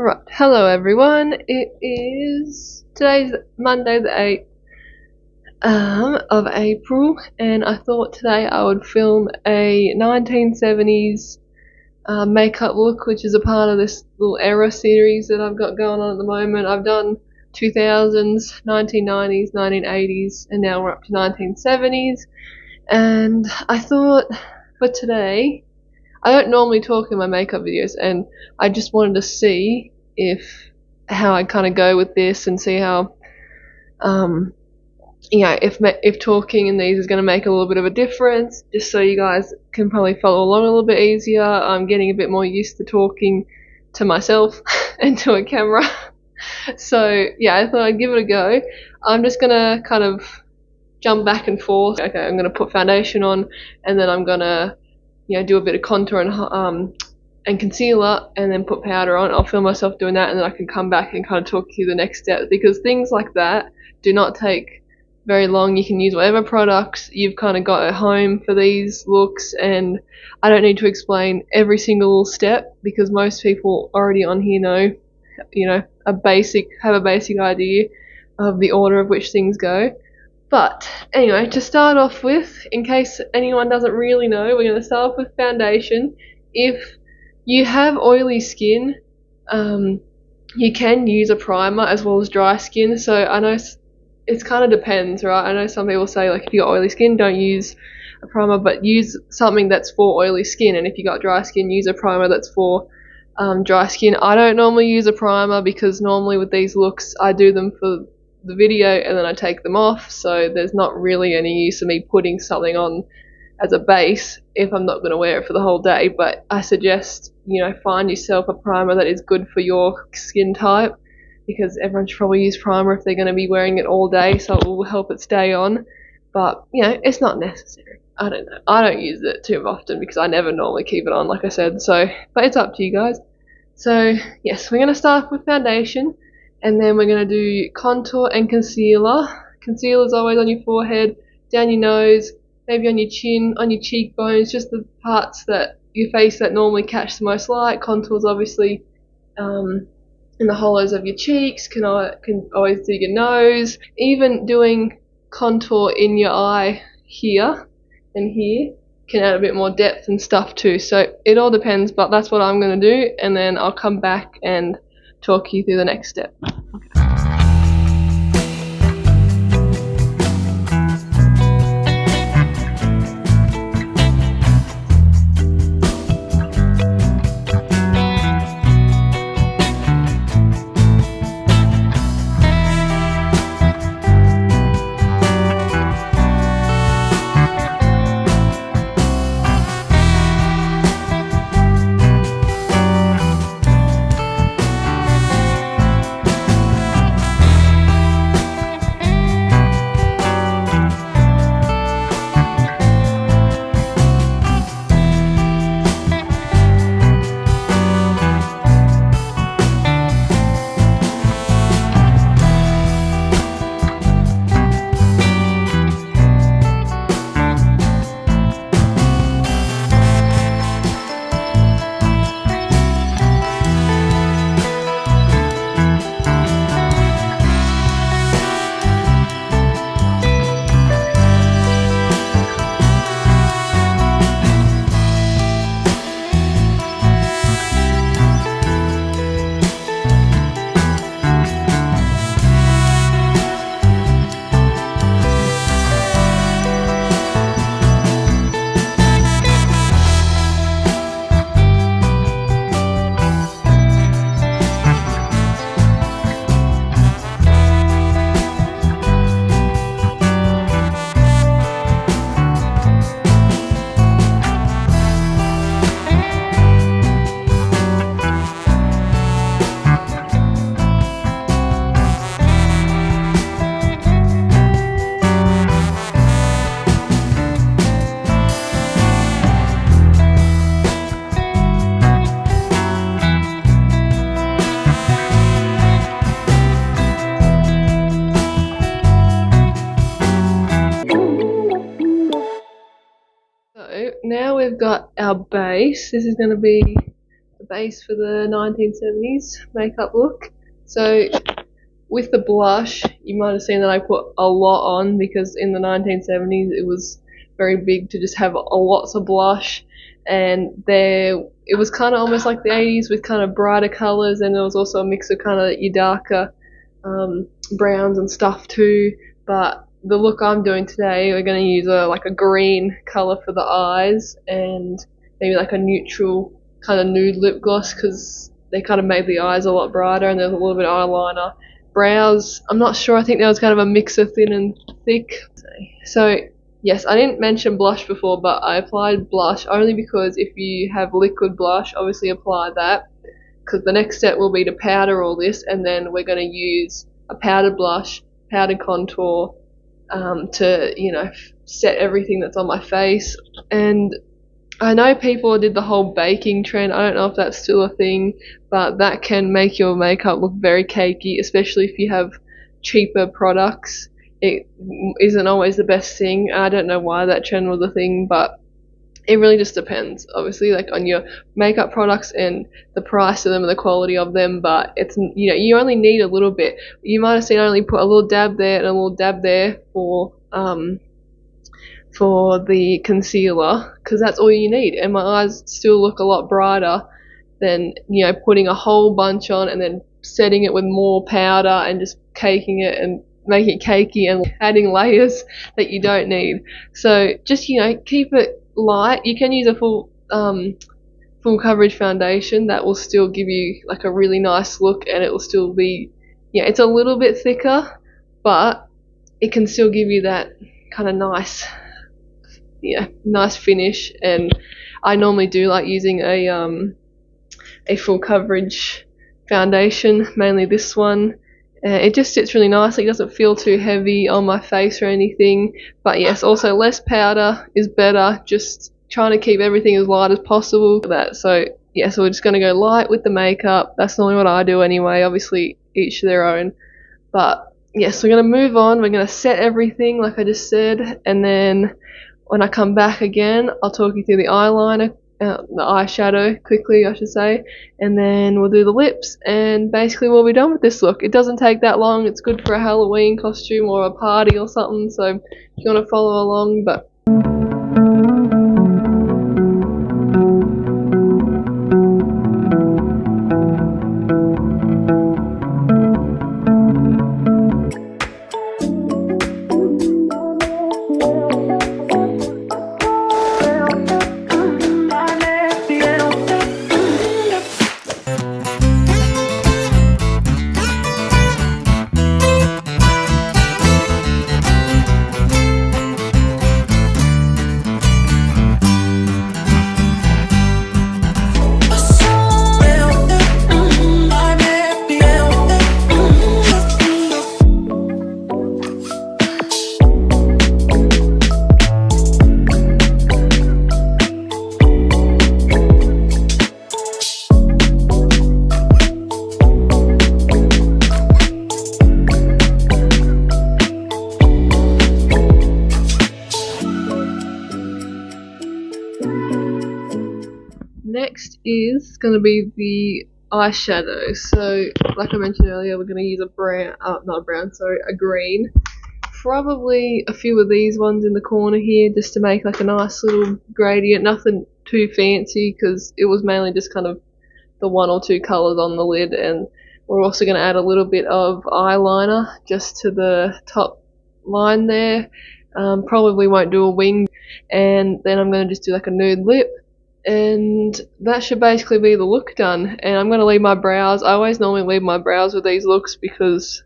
Alright, hello everyone. Today's Monday the 8th of April, and I thought today I would film a 1970s makeup look, which is a part of this little era series that I've got going on at the moment. I've done 2000s, 1990s, 1980s, and now we're up to 1970s. And I thought for today, I don't normally talk in my makeup videos, and I just wanted to see how I kind of go with this and see how, if talking in these is going to make a little bit of a difference, just so you guys can probably follow along a little bit easier. I'm getting a bit more used to talking to myself and to a camera. So yeah, I thought I'd give it a go. I'm just going to kind of jump back and forth. Okay, I'm going to put foundation on, and then I'm going to do a bit of contour and concealer, and then put powder on. I'll film myself doing that, and then I can come back and kind of talk you the next step, because things like that do not take very long. You can use whatever products you've kind of got at home for these looks, and I don't need to explain every single step because most people already on here have a basic idea of the order of which things go. But anyway, to start off with, in case anyone doesn't really know, we're going to start off with foundation. If you have oily skin, you can use a primer as well as dry skin. So I know it kind of depends, right? I know some people say, like, if you got oily skin, don't use a primer, but use something that's for oily skin. And if you got dry skin, use a primer that's for dry skin. I don't normally use a primer because normally with these looks, I do them for the video and then I take them off, so there's not really any use of me putting something on as a base if I'm not going to wear it for the whole day. But I suggest find yourself a primer that is good for your skin type, because everyone should probably use primer if they're going to be wearing it all day, so it will help it stay on. But it's not necessary. I don't know, I don't use it too often because I never normally keep it on, like I said. So but it's up to you guys. So yes, we're going to start with foundation, and then we're going to do contour and concealer. Concealer is always on your forehead, down your nose, maybe on your chin, on your cheekbones, just the parts that your face that normally catch the most light. Contours obviously in the hollows of your cheeks, can always do your nose. Even doing contour in your eye here and here can add a bit more depth and stuff too. So it all depends, but that's what I'm going to do, and then I'll come back and talk you through the next step. So now we've got our base. This is going to be the base for the 1970s makeup look. So with the blush, you might have seen that I put a lot on because in the 1970s it was very big to just have lots of blush, and it was kind of almost like the 80s with kind of brighter colours, and there was also a mix of kind of your darker browns and stuff too. But the look I'm doing today, we're going to use like a green colour for the eyes and maybe like a neutral kind of nude lip gloss because they kind of made the eyes a lot brighter, and there's a little bit of eyeliner. Brows, I'm not sure, I think that was kind of a mix of thin and thick. So yes, I didn't mention blush before, but I applied blush only because if you have liquid blush, obviously apply that, because the next step will be to powder all this, and then we're going to use a powdered blush, powdered contour to, you know, set everything that's on my face. And I know people did the whole baking trend. I don't know if that's still a thing, but that can make your makeup look very cakey, especially if you have cheaper products. It isn't always the best thing. I don't know why that trend was a thing, but it really just depends, obviously, like on your makeup products and the price of them and the quality of them. But it's, you know, you only need a little bit. You might have seen I only put a little dab there and a little dab there for the concealer, because that's all you need, and my eyes still look a lot brighter than, you know, putting a whole bunch on and then setting it with more powder and just caking it and making it cakey and adding layers that you don't need. So just, you know, keep it light. You can use a full coverage foundation that will still give you like a really nice look, and it will still be, yeah, it's a little bit thicker, but it can still give you that kind of nice, yeah, nice finish. And I normally do like using a full coverage foundation, mainly this one. It just sits really nicely. It doesn't feel too heavy on my face or anything. But yes, also less powder is better. Just trying to keep everything as light as possible. So yeah, so we're just going to go light with the makeup. That's normally what I do anyway. Obviously, each their own. But yes, we're going to move on. We're going to set everything like I just said, and then when I come back again, I'll talk you through the eyeliner, the eyeshadow quickly, I should say, and then we'll do the lips, and basically we'll be done with this look. It doesn't take that long. It's good for a Halloween costume or a party or something, so if you want to follow along. But next is going to be the eyeshadow. So like I mentioned earlier, we're going to use a green. Probably a few of these ones in the corner here, just to make like a nice little gradient. Nothing too fancy, because it was mainly just kind of the one or two colours on the lid. And we're also going to add a little bit of eyeliner just to the top line there. Probably won't do a wing. And then I'm going to just do like a nude lip, and that should basically be the look done. And I'm going to leave my brows. I always normally leave my brows with these looks because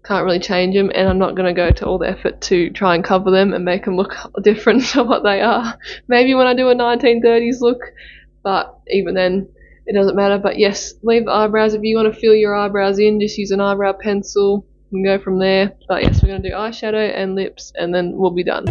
can't really change them, and I'm not going to go to all the effort to try and cover them and make them look different to what they are. Maybe when I do a 1930s look, but even then it doesn't matter. But yes, leave the eyebrows. If you want to fill your eyebrows in, just use an eyebrow pencil and go from there. But yes, we're going to do eyeshadow and lips, and then we'll be done.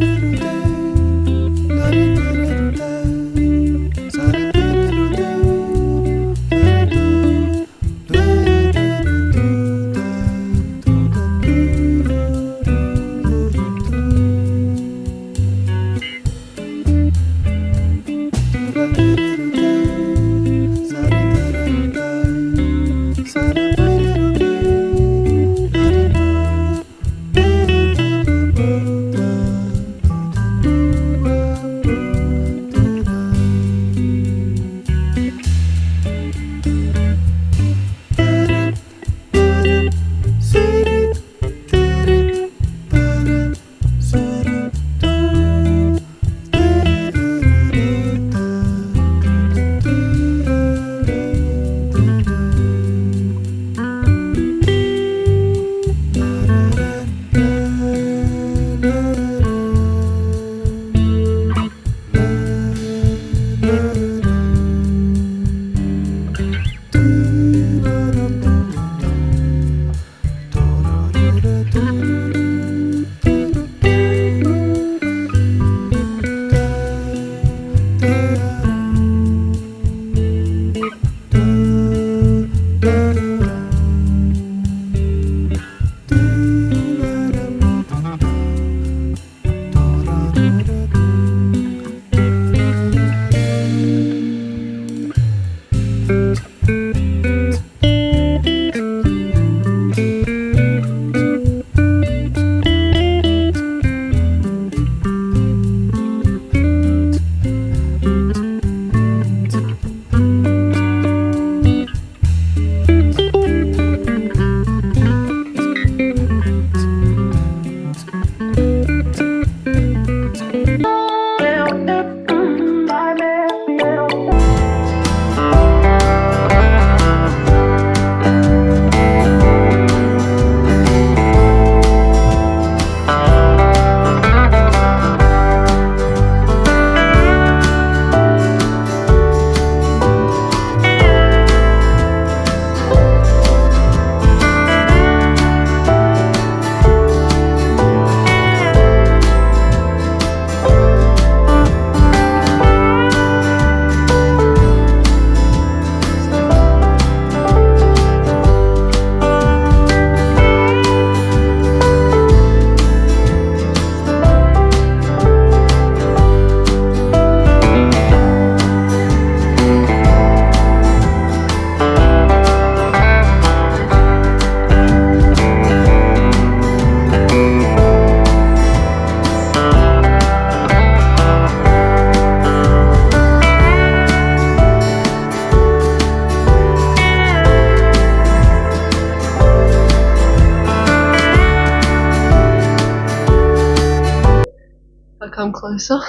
come closer.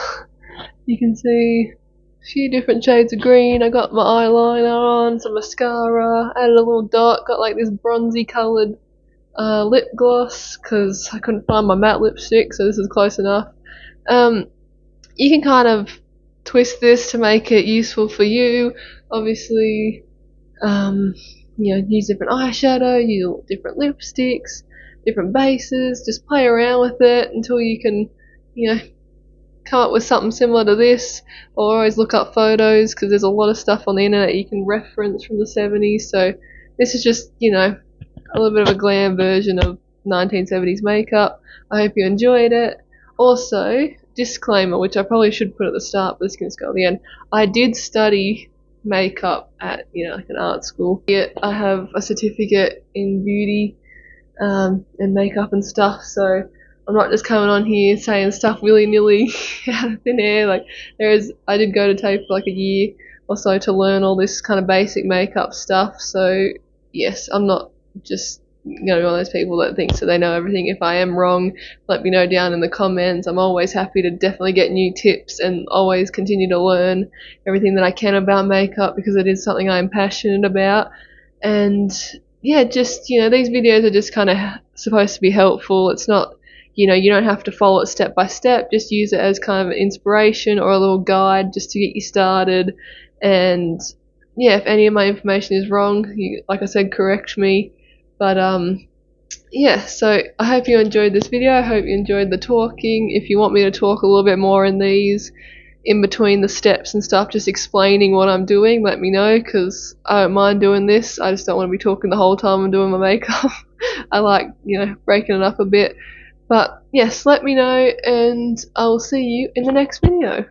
You can see a few different shades of green. I got my eyeliner on, some mascara, added a little dot, got like this bronzy coloured lip gloss because I couldn't find my matte lipstick, so this is close enough. You can kind of twist this to make it useful for you. Obviously, use different eyeshadow, use different lipsticks, different bases, just play around with it until you can, come up with something similar to this. Or always look up photos because there's a lot of stuff on the internet you can reference from the 70s. So this is just, a little bit of a glam version of 1970s makeup. I hope you enjoyed it. Also, disclaimer, which I probably should put at the start, but this can just go at the end. I did study makeup at, like an art school. I have a certificate in beauty and makeup and stuff, so I'm not just coming on here saying stuff willy-nilly out of thin air. I did go to TAFE for like a year or so to learn all this kind of basic makeup stuff, so yes, I'm not just one of those people that thinks that they know everything. If I am wrong, let me know down in the comments. I'm always happy to definitely get new tips and always continue to learn everything that I can about makeup because it is something I'm passionate about. And yeah, just these videos are just kind of supposed to be helpful. It's not, you don't have to follow it step by step. Just use it as kind of an inspiration or a little guide just to get you started. And yeah, if any of my information is wrong, like I said, correct me. But yeah, so I hope you enjoyed this video. I hope you enjoyed the talking. If you want me to talk a little bit more in these, in between the steps and stuff, just explaining what I'm doing, let me know, because I don't mind doing this. I just don't want to be talking the whole time I'm doing my makeup. I like, breaking it up a bit. But yes, let me know, and I will see you in the next video.